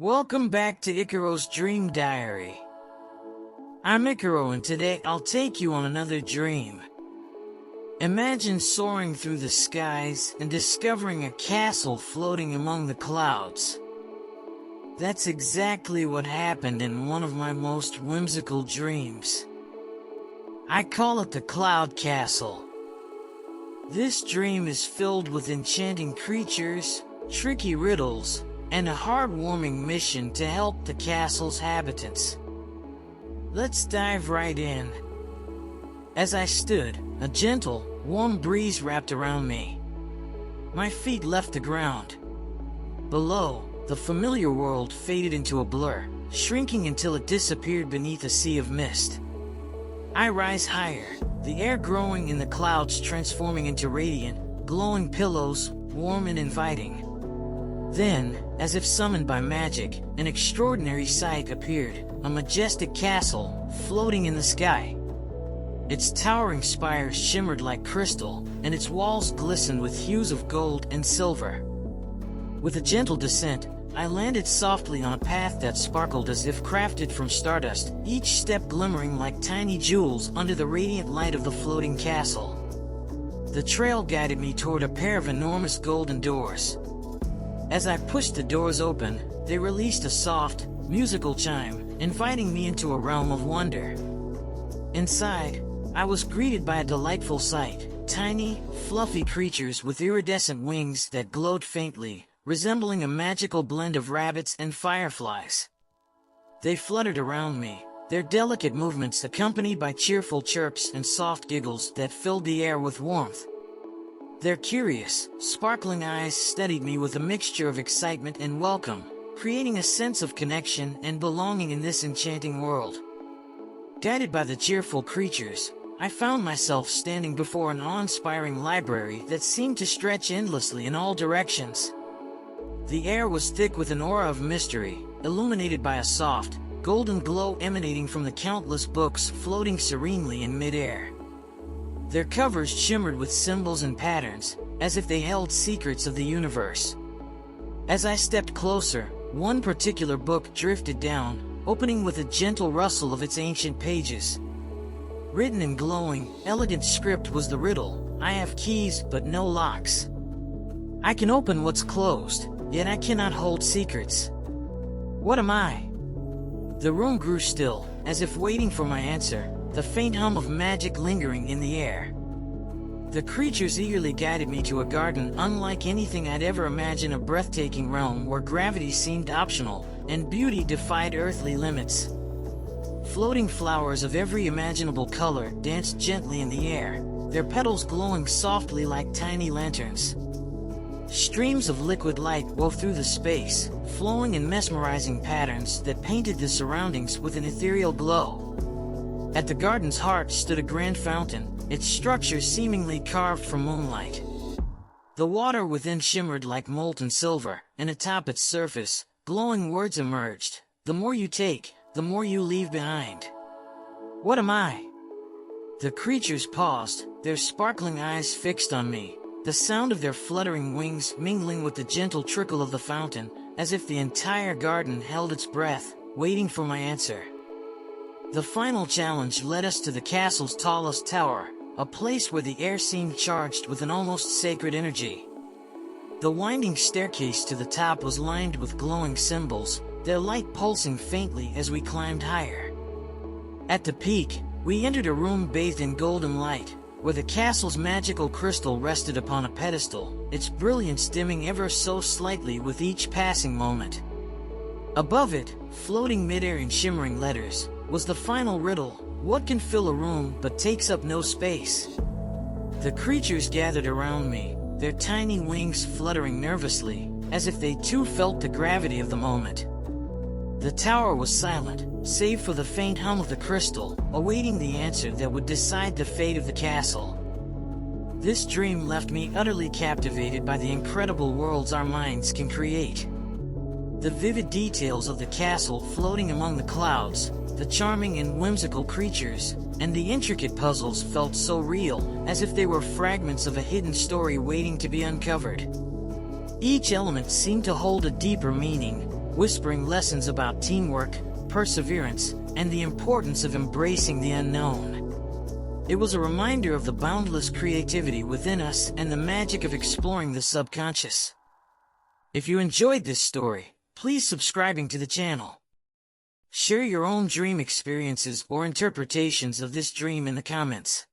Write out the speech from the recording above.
Welcome back to Icaro's Dream Diary. I'm Icaro, and today I'll take you on another dream. Imagine soaring through the skies and discovering a castle floating among the clouds. That's exactly what happened in one of my most whimsical dreams. I call it the Cloud Castle. This dream is filled with enchanting creatures, tricky riddles, and a heartwarming mission to help the castle's inhabitants. Let's dive right in. As I stood, a gentle, warm breeze wrapped around me. My feet left the ground. Below, the familiar world faded into a blur, shrinking until it disappeared beneath a sea of mist. I rise higher, the air growing in the clouds transforming into radiant, glowing pillows, warm and inviting. Then, as if summoned by magic, an extraordinary sight appeared, a majestic castle, floating in the sky. Its towering spires shimmered like crystal, and its walls glistened with hues of gold and silver. With a gentle descent, I landed softly on a path that sparkled as if crafted from stardust, each step glimmering like tiny jewels under the radiant light of the floating castle. The trail guided me toward a pair of enormous golden doors. As I pushed the doors open, they released a soft, musical chime, inviting me into a realm of wonder. Inside, I was greeted by a delightful sight, tiny, fluffy creatures with iridescent wings that glowed faintly, resembling a magical blend of rabbits and fireflies. They fluttered around me, their delicate movements accompanied by cheerful chirps and soft giggles that filled the air with warmth. Their curious, sparkling eyes studied me with a mixture of excitement and welcome, creating a sense of connection and belonging in this enchanting world. Guided by the cheerful creatures, I found myself standing before an awe-inspiring library that seemed to stretch endlessly in all directions. The air was thick with an aura of mystery, illuminated by a soft, golden glow emanating from the countless books floating serenely in mid-air. Their covers shimmered with symbols and patterns, as if they held secrets of the universe. As I stepped closer, one particular book drifted down, opening with a gentle rustle of its ancient pages. Written in glowing, elegant script was the riddle: I have keys but no locks. I can open what's closed, yet I cannot hold secrets. What am I? The room grew still, as if waiting for my answer, the faint hum of magic lingering in the air. The creatures eagerly guided me to a garden unlike anything I'd ever imagined, a breathtaking realm where gravity seemed optional, and beauty defied earthly limits. Floating flowers of every imaginable color danced gently in the air, their petals glowing softly like tiny lanterns. Streams of liquid light wove through the space, flowing in mesmerizing patterns that painted the surroundings with an ethereal glow. At the garden's heart stood a grand fountain, its structure seemingly carved from moonlight. The water within shimmered like molten silver, and atop its surface, glowing words emerged: the more you take, the more you leave behind. What am I? The creatures paused, their sparkling eyes fixed on me, the sound of their fluttering wings mingling with the gentle trickle of the fountain, as if the entire garden held its breath, waiting for my answer. The final challenge led us to the castle's tallest tower, a place where the air seemed charged with an almost sacred energy. The winding staircase to the top was lined with glowing symbols, their light pulsing faintly as we climbed higher. At the peak, we entered a room bathed in golden light, where the castle's magical crystal rested upon a pedestal, its brilliance dimming ever so slightly with each passing moment. Above it, floating midair in shimmering letters, was the final riddle: what can fill a room but takes up no space? The creatures gathered around me, their tiny wings fluttering nervously, as if they too felt the gravity of the moment. The tower was silent, save for the faint hum of the crystal, awaiting the answer that would decide the fate of the castle. This dream left me utterly captivated by the incredible worlds our minds can create. The vivid details of the castle floating among the clouds, the charming and whimsical creatures, and the intricate puzzles felt so real, as if they were fragments of a hidden story waiting to be uncovered. Each element seemed to hold a deeper meaning, whispering lessons about teamwork, perseverance, and the importance of embracing the unknown. It was a reminder of the boundless creativity within us and the magic of exploring the subconscious. If you enjoyed this story, please subscribing to the channel. Share your own dream experiences or interpretations of this dream in the comments.